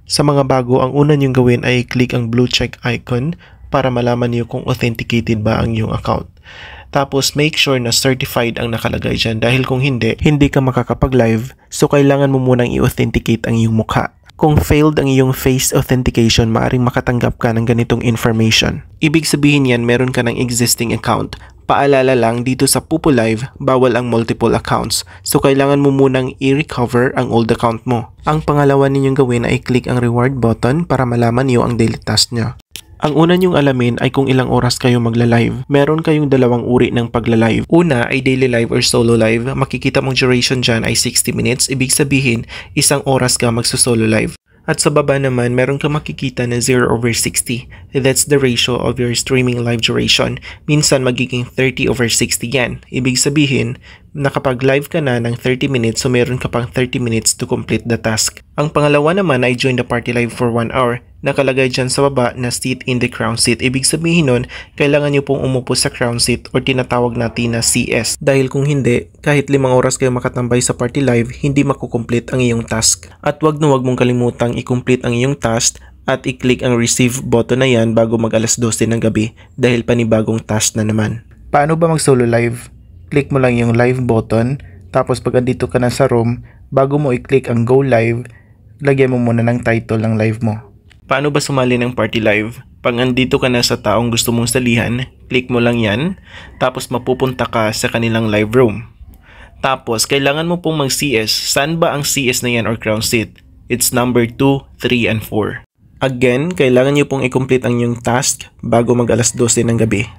Sa mga bago, ang una niyong gawin ay click ang blue check icon para malaman niyo kung authenticated ba ang iyong account. Tapos make sure na certified ang nakalagay dyan dahil kung hindi ka makakapag-live, so kailangan mo munang i-authenticate ang iyong mukha. Kung failed ang iyong face authentication, maaring makatanggap ka ng ganitong information. Ibig sabihin yan, meron ka ng existing account. Paalala lang, dito sa Pupo Live, bawal ang multiple accounts. So kailangan mo munang i-recover ang old account mo. Ang pangalawa ninyong gawin ay click ang reward button para malaman niyo ang daily task nyo. Ang una niyong alamin ay kung ilang oras kayo magla-live. Meron kayong dalawang uri ng pagla-live. Una ay daily live or solo live. Makikita mong duration dyan ay 60 minutes. Ibig sabihin, isang oras ka magsusolo live. At sa baba naman, meron kang makikita na 0/60. That's the ratio of your streaming live duration. Minsan magiging 30/60 yan. Ibig sabihin, nakapag-live ka na ng 30 minutes so meron ka pang 30 minutes to complete the task. Ang pangalawa naman ay join the party live for 1 hour. Nakalagay dyan sa baba na sit in the crown seat. Ibig sabihin nun, kailangan nyo pong umupo sa crown seat or tinatawag natin na CS. Dahil kung hindi, kahit 5 oras kayo makatambay sa party live, hindi makukomplete ang iyong task. At wag mong kalimutang i-complete ang iyong task at i-click ang receive button na yan bago mag alas 12 ng gabi dahil panibagong task na naman. Paano ba mag solo live? Click mo lang yung live button, tapos pag andito ka na sa room, bago mo i-click ang go live, lagyan mo muna ng title ng live mo. Paano ba sumali ng party live? Pag andito ka na sa taong gusto mong salihan, click mo lang yan, tapos mapupunta ka sa kanilang live room. Tapos, kailangan mo pong mag-CS. Saan ba ang CS na yan or crown seat? It's number 2, 3, and 4. Again, kailangan nyo pong i-complete ang inyong task bago mag alas 12 ng gabi.